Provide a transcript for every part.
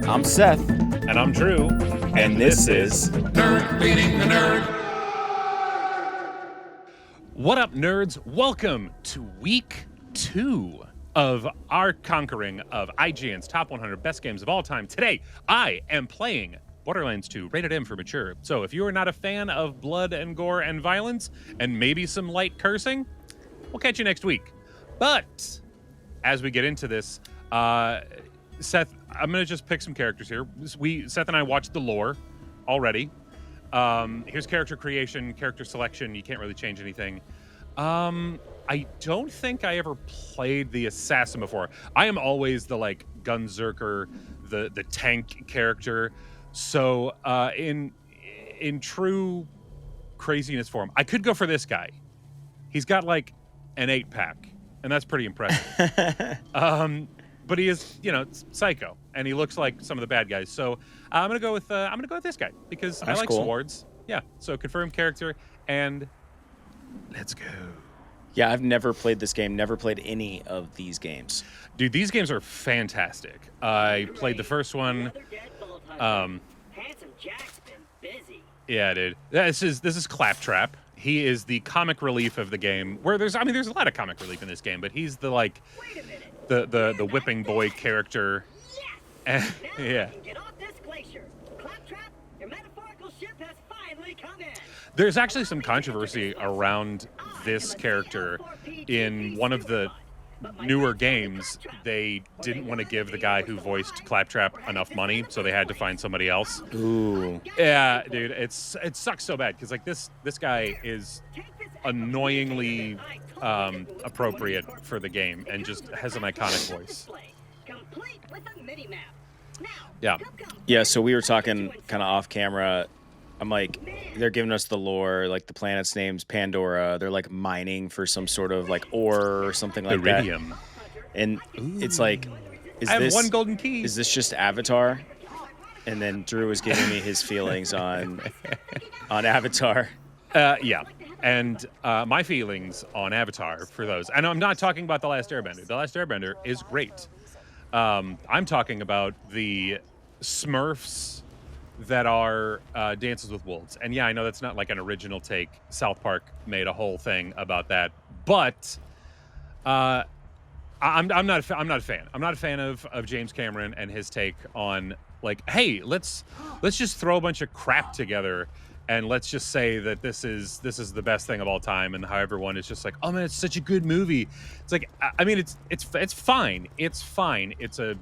I'm Seth. And I'm Drew. And this is Nerd Beating the Nerd. What up, nerds? Welcome to week 2 of our conquering of IGN's top 100 best games of all time. Today, I am playing Borderlands 2, rated M for mature. So if you are not a fan of blood and gore and violence, and maybe some light cursing, we'll catch you next week. But as we get into this, Seth, I'm going to just pick some characters here. Seth and I watched the lore already. Here's character creation, character selection. You can't really change anything. I don't think I ever played the assassin before. I am always the gunzerker, the tank character. So in true craziness form, I could go for this guy. He's got like an 8-pack, and that's pretty impressive. But he is, psycho, and he looks like some of the bad guys. So I'm gonna go with this guy because I like swords. Yeah. So confirm character, and let's go. Yeah, I've never played this game. Never played any of these games. Dude, these games are fantastic. I played the first one. Handsome Jack's been busy. Yeah, dude. This is Claptrap. He is the comic relief of the game. Where there's a lot of comic relief in this game, but he's the Wait a minute. the whipping boy character. Yes! Now Yeah. we can get off this glacier. Claptrap, your metaphorical ship has finally come in. There's actually some controversy around this character. In one of the newer games, they didn't want to give the guy who voiced Claptrap enough money, so they had to find somebody else. Ooh. Yeah, dude, it sucks so bad because this guy is annoyingly appropriate for the game and just has an iconic voice. Complete with a mini map. Now, Yeah. Yeah, so we were talking kind of off camera. I'm like, they're giving us the lore, like the planet's name's Pandora. They're like mining for some sort of like ore or something like Iridium. that. And it's like, I have one golden key. Is this just Avatar? And then Drew was giving me his feelings on Avatar. Yeah. And my feelings on Avatar for those. And I'm not talking about The Last Airbender. The Last Airbender is great. I'm talking about the Smurfs that are Dances with Wolves. And yeah, I know that's not like an original take. South Park made a whole thing about that. But I'm not a fan. I'm not a fan of James Cameron and his take on like, hey, let's just throw a bunch of crap together and let's just say that this is the best thing of all time, and how everyone is just like, oh man, it's such a good movie. It's like, I mean, it's fine. It's fine. It's a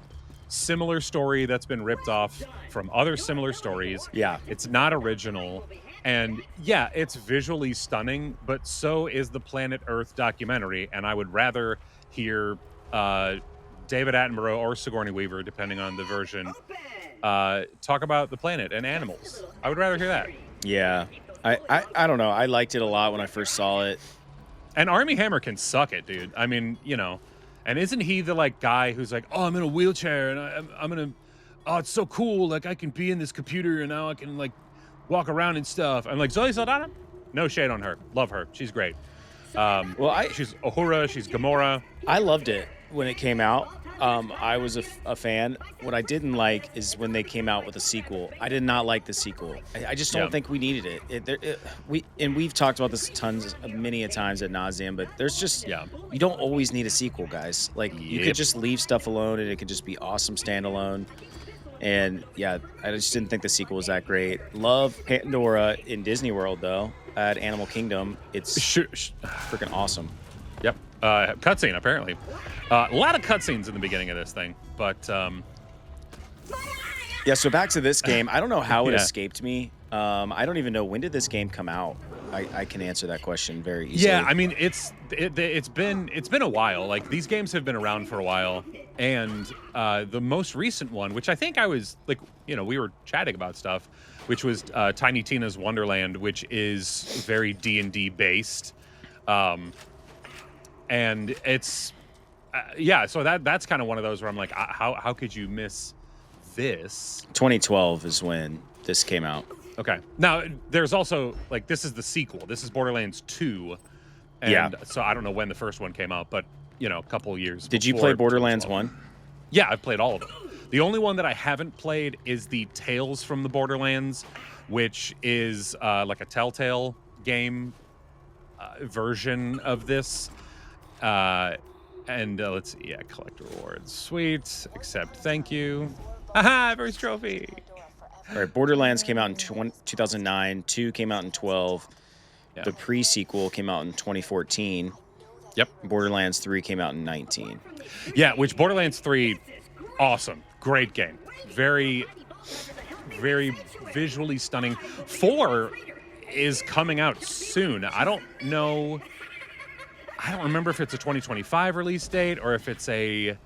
similar story that's been ripped off from other similar stories. Yeah. It's not original. And yeah, it's visually stunning, but so is the Planet Earth documentary. And I would rather hear David Attenborough or Sigourney Weaver, depending on the version, talk about the planet and animals. I would rather hear that. Yeah. I don't know. I liked it a lot when I first saw it. And Armie Hammer can suck it, dude. I mean, and isn't he the like guy who's like, oh, I'm in a wheelchair and I'm gonna, oh, it's so cool. Like I can be in this computer and now I can like walk around and stuff. I'm like, Zoe Saldana? No shade on her. Love her. She's great. She's Uhura. She's Gamora. I loved it when it came out. I was a fan. What I didn't like is when they came out with a sequel. I did not like the sequel. I just don't think we needed it. We've talked about this many a times ad nauseum, but there's just you don't always need a sequel, guys. Like you could just leave stuff alone and it could just be awesome standalone. And yeah, I just didn't think the sequel was that great. Love Pandora in Disney World though. At Animal Kingdom, it's freaking awesome. Yep. Cutscene, apparently. A lot of cutscenes in the beginning of this thing, but... Yeah, so back to this game. I don't know how it escaped me. I don't even know, when did this game come out? I can answer that question very easily. Yeah, I mean, it's been a while. Like, these games have been around for a while, and the most recent one, which I think I was, like, we were chatting about stuff, which was Tiny Tina's Wonderland, which is very D&D based. And it's, so that's kind of one of those where I'm like, how could you miss this? 2012 is when this came out. Okay. Now, there's also, like, this is the sequel. This is Borderlands 2. And so I don't know when the first one came out, but, a couple of years Did you play Borderlands 1? Yeah, I've played all of them. The only one that I haven't played is the Tales from the Borderlands, which is like a Telltale game version of this. And let's see, yeah, collect rewards. Sweet, accept, thank you. Haha, first trophy. All right, Borderlands came out in 2009. 2 came out in 12. Yeah. The pre-sequel came out in 2014. Yep. Borderlands 3 came out in 19. Yeah, which Borderlands 3, awesome. Great game. Very, very visually stunning. 4 is coming out soon. I don't remember if it's a 2025 release date or if it's a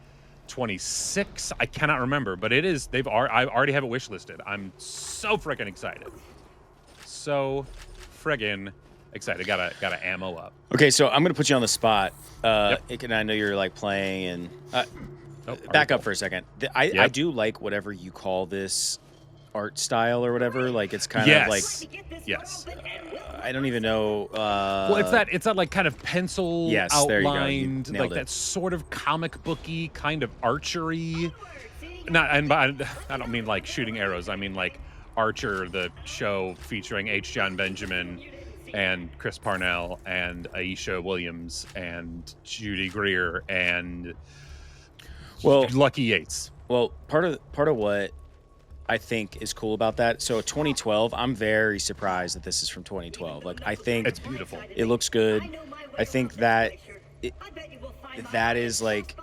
26. I cannot remember, but it is. I already have it wishlisted. I'm so freaking excited. So friggin' excited. Gotta ammo up. Okay, so I'm gonna put you on the spot. Yep. And I know you're like playing and back up for a second. I do like whatever you call this art style or whatever. Like it's kind of like I don't even know. Well, it's that like kind of pencil outlined, there you go. like that sort of comic booky kind of archery. I don't mean like shooting arrows. I mean like Archer, the show featuring H. John Benjamin and Chris Parnell and Aisha Williams and Judy Greer and Lucky Yates. Well, part of what I think is cool about that. So 2012, I'm very surprised that this is from 2012. Like I think it's beautiful. It looks good. I think that that is like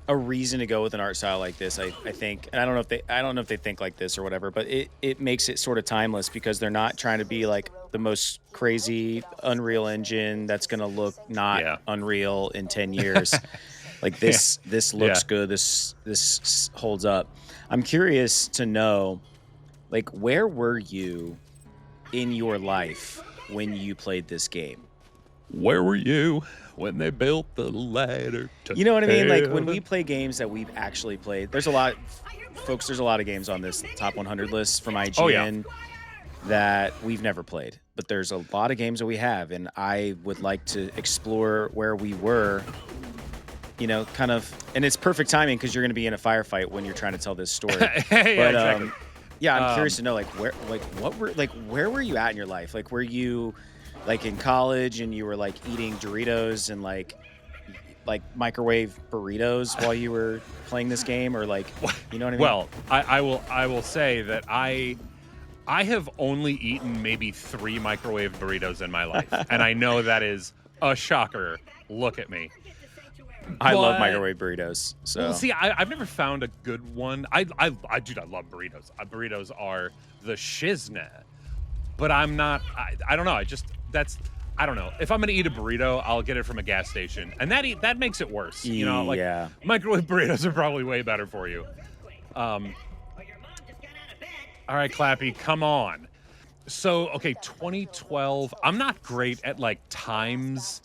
a reason to go with an art style like this. I think, and I don't know if they think like this or whatever, but it makes it sort of timeless because they're not trying to be like the most crazy Unreal Engine that's going to look not Unreal in 10 years. Like this looks good. This holds up. I'm curious to know, like, where were you in your life when you played this game? Where were you when they built the ladder to You know what I mean? Like, when heaven? we play games that we've actually played, there's a lot of games on this top 100 list from IGN that we've never played. But there's a lot of games that we have, and I would like to explore where we were. You know, kind of, and it's perfect timing because you're going to be in a firefight when you're trying to tell this story. Exactly. I'm curious to know, where were you at in your life? Like, were you, like, in college and you were like eating Doritos and like microwave burritos while you were playing this game, or like, you know what I mean? Well, I will say that I have only eaten maybe 3 microwave burritos in my life, and I know that is a shocker. Look at me. I love microwave burritos. So well, see, I've never found a good one. I love burritos. Burritos are the shiznit. But I'm not. I don't know. I don't know. If I'm gonna eat a burrito, I'll get it from a gas station, and that makes it worse. You know, like microwave burritos are probably way better for you. All right, Clappy, come on. So, okay, 2012. I'm not great at like timelines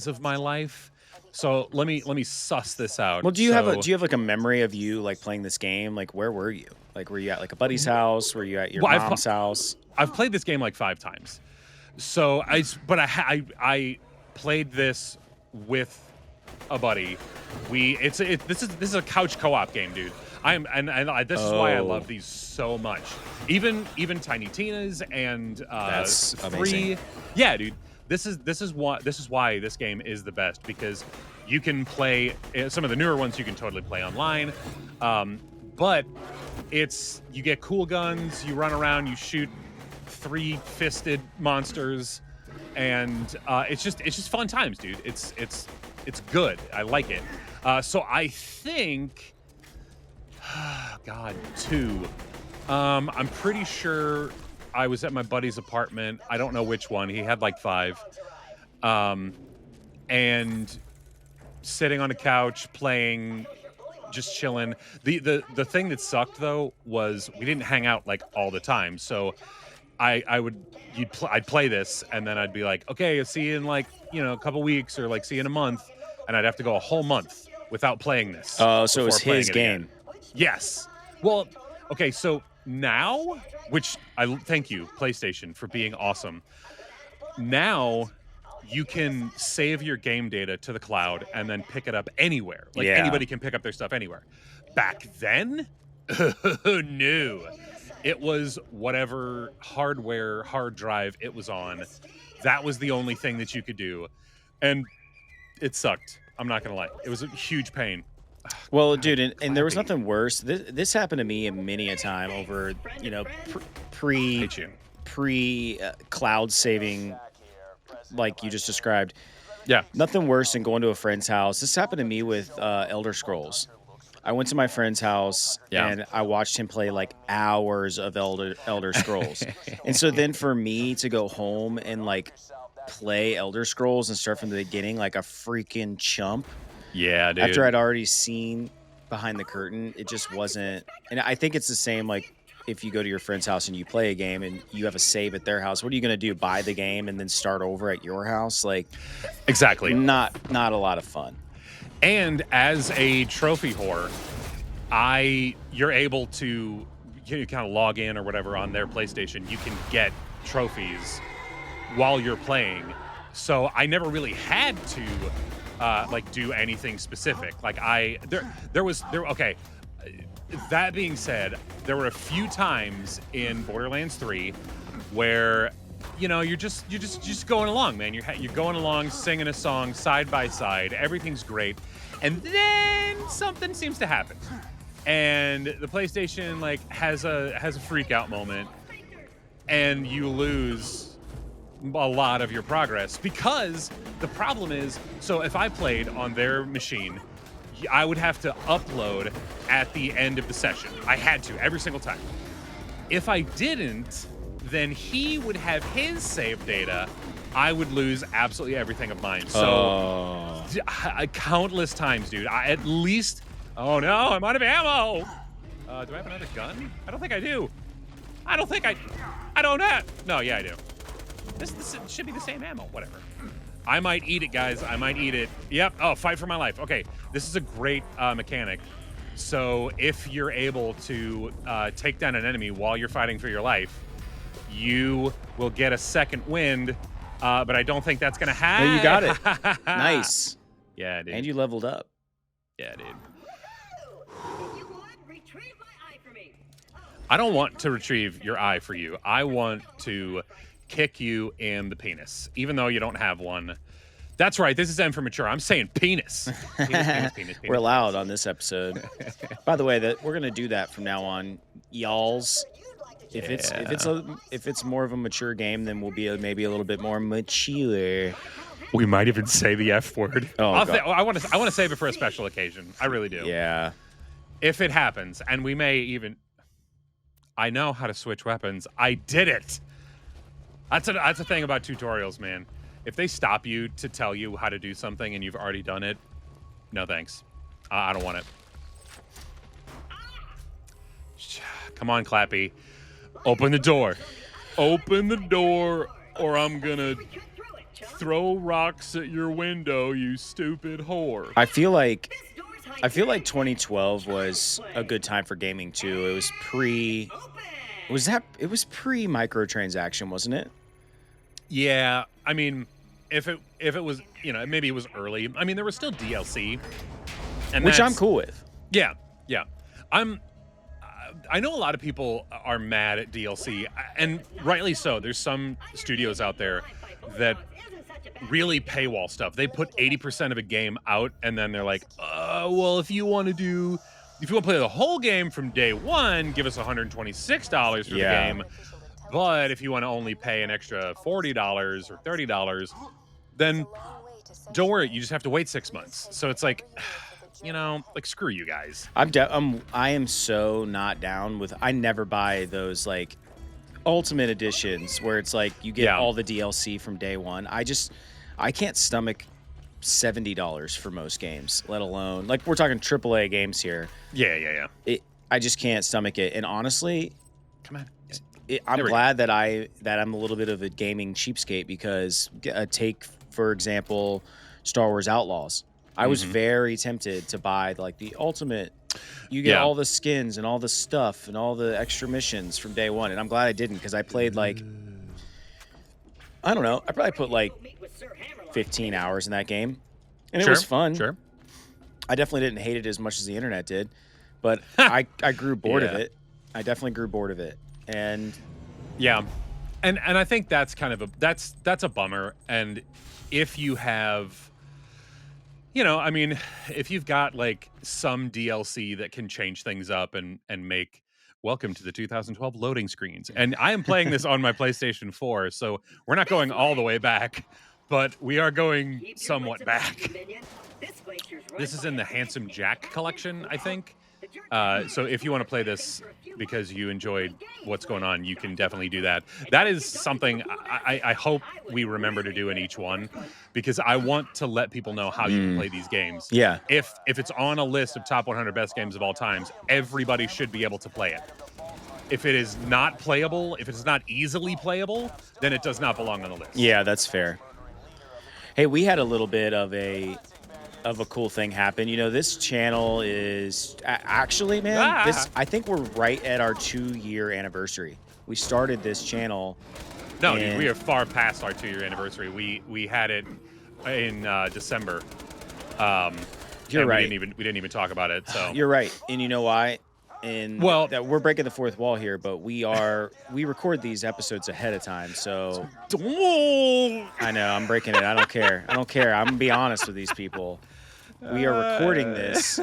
of my life. So let me suss this out. Well, do you have like a memory of you like playing this game? Like, where were you? Like, were you at like a buddy's house? Were you at your mom's house? I've played this game like 5 times. So I played this with a buddy. This is a couch co-op game, dude. This is why I love these so much. Even Tiny Tina's and That's Free. amazing. Yeah, dude. This is why this game is the best, because you can play some of the newer ones. You can totally play online, but you get cool guns. You run around. You shoot 3-fisted monsters, and it's just fun times, dude. It's good. I like it. So I think, God, 2. I'm pretty sure. I was at my buddy's apartment. I don't know which one. He had like 5. And sitting on a couch playing, just chilling. The thing that sucked though was we didn't hang out like all the time. So I'd play this and then I'd be like, okay, I'll see you in like, a couple weeks, or like see you in a month, and I'd have to go a whole month without playing this. Oh, so it was his game. Yes. Well, okay, so now, which I thank you, PlayStation, for being awesome. Now, you can save your game data to the cloud and then pick it up anywhere. Like Yeah. anybody can pick up their stuff anywhere. Back then, no. It was whatever hardware, hard drive it was on. That was the only thing that you could do. And it sucked. I'm not going to lie. It was a huge pain. Well, dude, and there was nothing worse. This happened to me many a time over, you know, pre cloud saving, like you just described. Yeah. Nothing worse than going to a friend's house. This happened to me with Elder Scrolls. I went to my friend's house and I watched him play like hours of Elder Scrolls. And so then for me to go home and like play Elder Scrolls and start from the beginning like a freaking chump. Yeah, dude. After I'd already seen behind the curtain, it just wasn't. And I think it's the same like if you go to your friend's house and you play a game and you have a save at their house. What are you going to do? Buy the game and then start over at your house? Like, exactly. Not a lot of fun. And as a trophy whore, you're able to kind of log in or whatever on their PlayStation. You can get trophies while you're playing. So I never really had to like do anything specific. Like okay. That being said, there were a few times in Borderlands 3 where you're just going along, man. You're going along, singing a song side by side. Everything's great, and then something seems to happen, and the PlayStation like has a freak out moment, and you lose a lot of your progress because the problem is, so if I played on their machine, I would have to upload at the end of the session. I had to every single time. If I didn't, then he would have his save data. I would lose absolutely everything of mine. So countless times, dude. At least, oh no, I'm out of ammo. Do I have another gun? I don't think I do. I don't have. No, yeah, I do. This should be the same ammo, whatever. I might eat it, guys. I might eat it. Yep. Oh, fight for my life. Okay, this is a great mechanic. So if you're able to take down an enemy while you're fighting for your life, you will get a second wind, but I don't think that's going to happen. No, you got it. Nice. Yeah, dude. And you leveled up. Yeah, dude. If you would, retrieve my eye for me. I don't want to retrieve your eye for you. I want to kick you in the penis, even though you don't have one. That's right. This is M for mature. I'm saying penis. Penis. We're loud on this episode. By the way, that we're gonna do that from now on, y'alls. If it's more of a mature game, then we'll be maybe a little bit more mature. We might even say the F word. Oh, I want to save it for a special occasion. I really do. Yeah. If it happens, and we may even, I know how to switch weapons. I did it. That's a thing about tutorials, man. If they stop you to tell you how to do something and you've already done it, no thanks. I don't want it. Come on, Clappy. Open the door. Open the door, or I'm gonna throw rocks at your window, you stupid whore. I feel like 2012 was a good time for gaming too. It was pre microtransaction, wasn't it? Yeah, I mean, if it was, maybe it was early. I mean, there was still DLC, and which I'm cool with. Yeah. I know a lot of people are mad at DLC, and rightly so. There's some studios out there that really paywall stuff. They put 80% of a game out, and then they're like, well, if you want to play the whole game from day one, give us $126 for the game. But if you want to only pay an extra $40 or $30, then don't worry, you just have to wait 6 months. So it's like, screw you guys. I am so not down with. I never buy those like ultimate editions where it's like you get all the DLC from day one. I can't stomach $70 for most games, let alone like we're talking AAA games here. Yeah. I just can't stomach it. And honestly, come on. I'm glad that I'm a little bit of a gaming cheapskate because take for example Star Wars Outlaws. I was very tempted to buy like the ultimate. You get all the skins and all the stuff and all the extra missions from day one, and I'm glad I didn't because I played like I don't know. I probably put like Meet with Sir Hammerlock. 15 hours in that game, and it Sure, was fun. Sure. I definitely didn't hate it as much as the internet did, but I grew bored of Yeah. it. I definitely grew bored of it, and Yeah. And I think that's kind of that's a bummer. And if you have, I mean, if you've got like some DLC that can change things up and make welcome to the 2012 loading screens. And I am playing this on my PlayStation 4, so we're not going all the way back, but we are going Keep your somewhat wits about back. you, minion. This glacier's right This is by in the us. Handsome Jack collection, I think. The jerk So if you want to play this because you enjoyed what's going on, you can definitely do that. That is something I hope we remember to do in each one, because I want to let people know how you can play these games. yeah, If it's on a list of top 100 best games of all times, everybody should be able to play it. If it is not playable, if it is not easily playable, then it does not belong on the list. yeah, that's fair. Hey, we had a little bit of a cool thing happen. This channel is actually, man, I think we're right at our 2-year anniversary. We started this channel. No, dude, and we are far past our 2-year anniversary. We had it in December. You're and right. We didn't even talk about it. So You're right, and you know why? And Well- that we're breaking the fourth wall here, but we record these episodes ahead of time, so I know I'm breaking it. I don't care. I'm gonna be honest with these people. We are recording this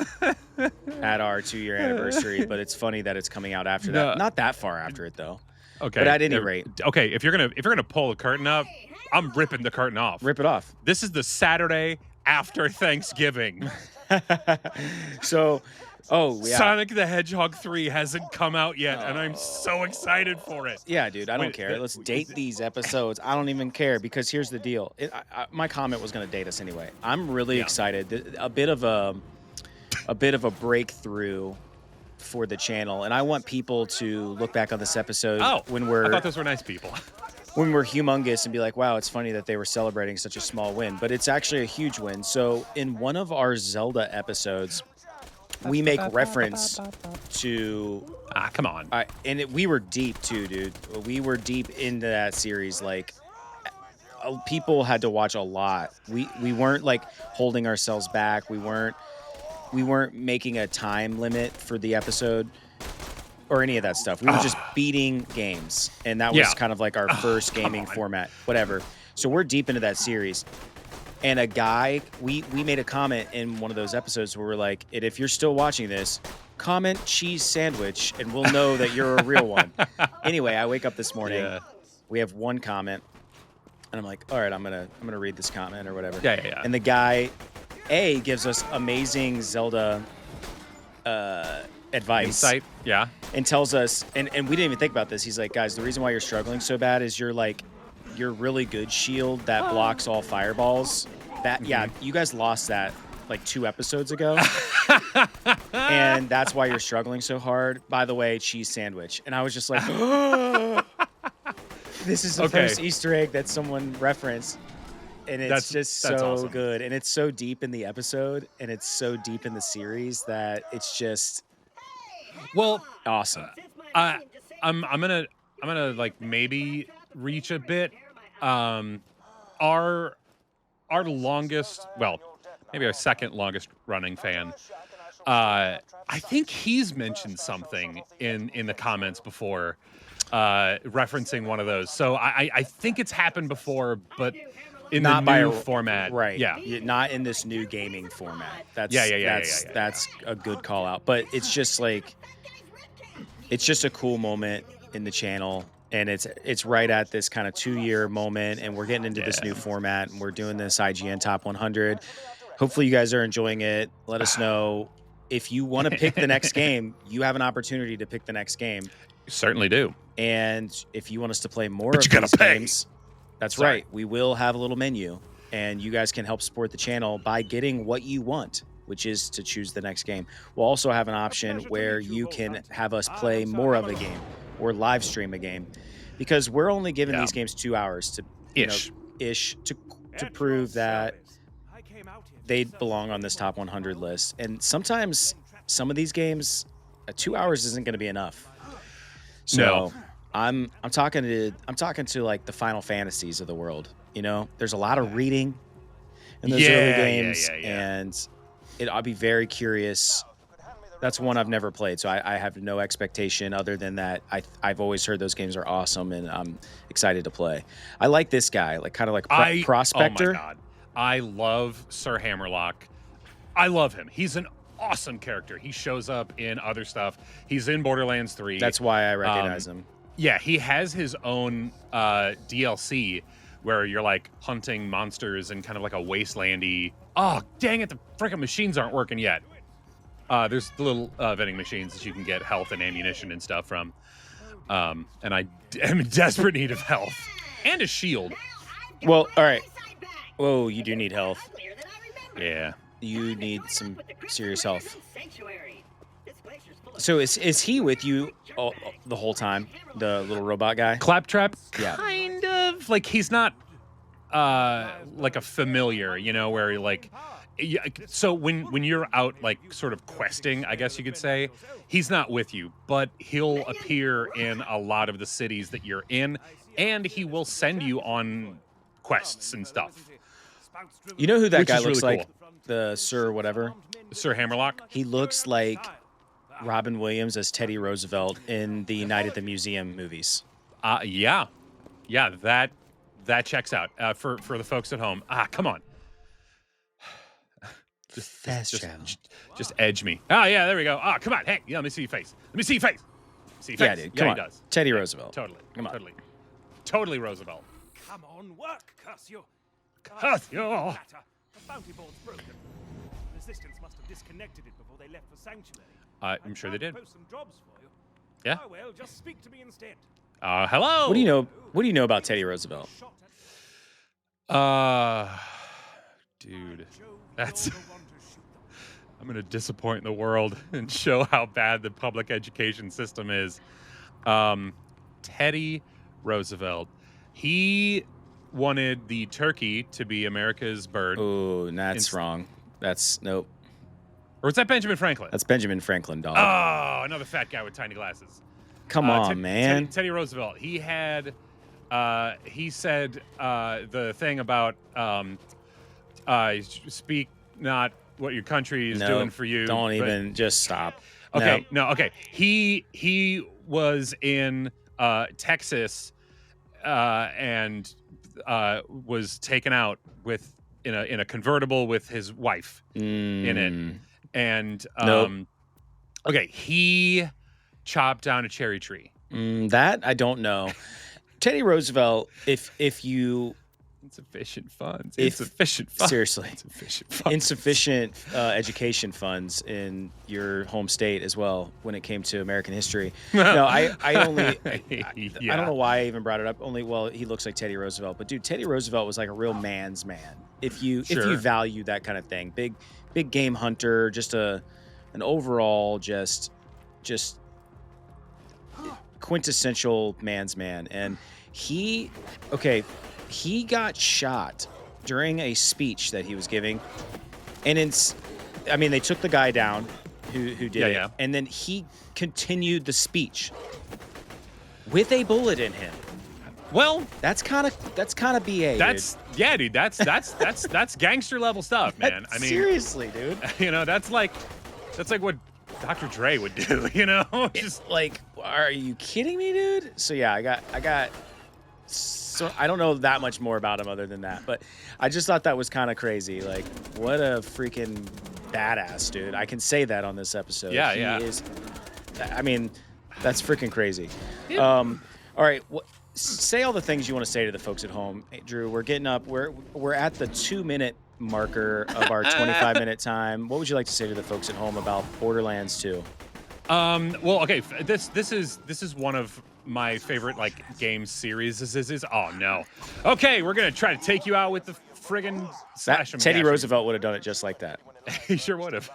at our 2-year anniversary, but it's funny that it's coming out after that. No. Not that far after it though. Okay. But at any rate, okay, if you're gonna pull the curtain up, I'm ripping the curtain off. rip it off. This is the Saturday after Thanksgiving. So, yeah. Sonic the Hedgehog 3 hasn't come out yet, and I'm so excited for it. Yeah, dude, I don't Wait, care. Let's date these episodes. I don't even care, because here's the deal. My comment was going to date us anyway. I'm really excited. A bit of a breakthrough for the channel, and I want people to look back on this episode when I thought those were nice people. when we're humongous and be like, wow, it's funny that they were celebrating such a small win, but it's actually a huge win. So in one of our Zelda episodes, we make reference to Come on. we were deep too, dude. We were deep into that series. Like, people had to watch a lot. We weren't like holding ourselves back. We weren't making a time limit for the episode or any of that stuff. We were just beating games, and that was kind of like our first gaming format. Whatever. So we're deep into that series. And a guy, we made a comment in one of those episodes where we're like, and if you're still watching this, comment cheese sandwich, and we'll know that you're a real one. Anyway, I wake up this morning. Yeah. We have one comment, and I'm like, all right, I'm gonna read this comment or whatever. Yeah. And the guy, gives us amazing Zelda advice. Insight. Yeah. And tells us, and we didn't even think about this. He's like, guys, the reason why you're struggling so bad is you're really good shield that blocks all fireballs. You guys lost that like 2 episodes ago. And that's why you're struggling so hard. By the way, cheese sandwich. And I was just like, this is the first Easter egg that someone referenced. And it's just so awesome. good. And it's so deep in the episode, and it's so deep in the series that it's just Well, awesome. I'm gonna like maybe reach a bit. Our longest, well, maybe our second longest running fan. I think he's mentioned something in the comments before, referencing one of those. So I think it's happened before, but in Not the by new a- format. Right. Yeah. Not in this new gaming format. That's Yeah. That's a good call out. But it's just like, it's just a cool moment in the channel, and it's right at this kind of 2-year moment, and we're getting into this new format, and we're doing this IGN Top 100. Hopefully you guys are enjoying it. Let us know if you want to pick the next game. You have an opportunity to pick the next game, Certainly do. and if you want us to play more But of you gotta these pay. games, that's Sorry. right. We will have a little menu, and you guys can help support the channel by getting what you want, which is to choose the next game. We'll also have an option where you can have us play more of a game or live stream a game, because we're only giving these games 2 hours to to prove that they belong on this top 100 list. And sometimes some of these games, 2 hours isn't going to be enough. So No. I'm talking to like the Final Fantasies of the world. There's a lot of reading, in those early Yeah, games, yeah. and I'll be very curious. That's one I've never played, so I have no expectation other than that I've always heard those games are awesome, and I'm excited to play. I like this guy, like kind of like Oh my Prospector. God. I love Sir Hammerlock. I love him. He's an awesome character. He shows up in other stuff. He's in Borderlands 3. That's why I recognize him. Yeah, he has his own DLC where you're like hunting monsters in kind of like a wastelandy. Oh, dang it, the freaking machines aren't working yet. There's the little vending machines that you can get health and ammunition and stuff from. And I am in desperate need of health and a shield. Well, all right. Whoa, you do need health. Yeah. You need some serious health. So is he with you the whole time? The little robot guy? Claptrap, Yeah. kind of. Like, he's not like a familiar, you know, where you're like... So when you're out, like, sort of questing, I guess you could say, he's not with you, but he'll appear in a lot of the cities that you're in, and he will send you on quests and stuff. You know who that Which guy is looks really like? The Sir whatever? Sir Hammerlock? He looks like Robin Williams as Teddy Roosevelt in the Night at the Museum movies. Yeah. Yeah, that checks out. For the folks at home. Come on. Just edge me. Oh, yeah, there we go. Come on. Hey, yeah, let me see your face. Let me see your face. See your face. Yeah, dude. Come on. He does. Teddy Roosevelt. Totally. Come on. Totally Roosevelt. Come on, work, curse you. Curse you. The bounty board's broken. Resistance must have disconnected it before they left for Sanctuary. I'm sure they did. Post some jobs for you. Yeah. Oh well, just speak to me instead. Hello. What do you know? What do you know about Teddy Roosevelt? Dude, that's... I'm going to disappoint the world and show how bad the public education system is. Teddy Roosevelt. He wanted the turkey to be America's bird. Oh, that's wrong. That's nope. Or is that Benjamin Franklin? That's Benjamin Franklin, dog. Oh, another fat guy with tiny glasses. Come on, man. Teddy Roosevelt. He had... he said the thing about speak not what your country is doing for you. Don't even just stop. Okay, no, okay. He was in Texas and was taken out with in a convertible with his wife in it. And okay, he chopped down a cherry tree. That I don't know. Teddy Roosevelt, if you insufficient funds. Seriously. Insufficient funds. Insufficient education funds in your home state as well when it came to American history. No, I don't know why I even brought it up. He looks like Teddy Roosevelt. But dude, Teddy Roosevelt was like a real man's man. If you value that kind of thing. Big game hunter, just an overall just quintessential man's man. And he got shot during a speech that he was giving, and they took the guy down who did it, and then he continued the speech with a bullet in him. Well, that's kind of BA. Dude. That's gangster level stuff, man. I mean, seriously, dude. You know, that's like what Dr. Dre would do. You know, just like, are you kidding me, dude? So yeah, I got. So I don't know that much more about him other than that, but I just thought that was kind of crazy. Like, what a freaking badass, dude. I can say that on this episode. Yeah, he is. I mean, that's freaking crazy. All right, say all the things you want to say to the folks at home. Hey, Drew, we're getting up. We're at the 2-minute marker of our 25-minute time. What would you like to say to the folks at home about Borderlands 2? Well, okay, this is one of my favorite game series. Oh no. Okay, we're gonna try to take you out with the friggin' slash 'em. Teddy Roosevelt would have done it just like that. He sure would have.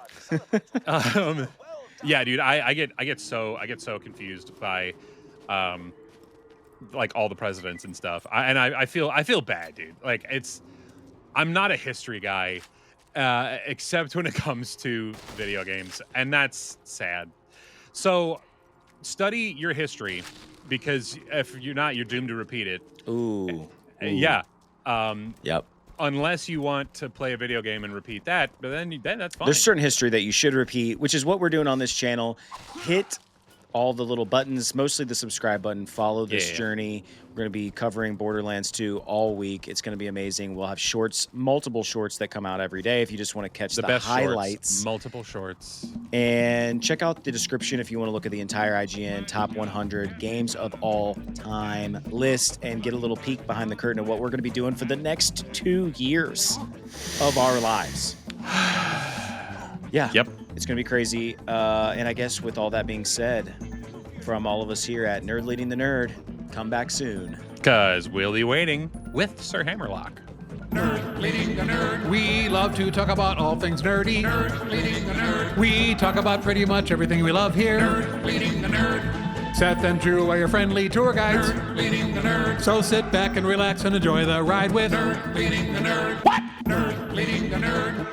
Yeah, dude, I get so confused by all the presidents and stuff. I feel bad, dude. I'm not a history guy, except when it comes to video games, and that's sad. So study your history, because if you're not, you're doomed to repeat it. Ooh. Yeah. Yep. unless you want to play a video game and repeat that, but then that's fine. There's certain history that you should repeat, which is what we're doing on this channel. Hit all the little buttons, mostly the subscribe button. Follow this journey. We're going to be covering Borderlands 2 all week. It's going to be amazing. We'll have shorts, multiple shorts that come out every day if you just want to catch the best highlights. Shorts, multiple shorts. And check out the description if you want to look at the entire IGN top 100 games of all time list and get a little peek behind the curtain of what we're going to be doing for the next 2 years of our lives. Yeah. Yep. It's going to be crazy. And I guess with all that being said, from all of us here at Nerd Leading the Nerd, come back soon. Because we'll be waiting with Sir Hammerlock. Nerd leading the nerd. We love to talk about all things nerdy. Nerd leading the nerd. We talk about pretty much everything we love here. Nerd leading the nerd. Seth and Drew are your friendly tour guides. Nerd leading the nerd. So sit back and relax and enjoy the ride with Nerd leading the nerd. What? Nerd leading the nerd.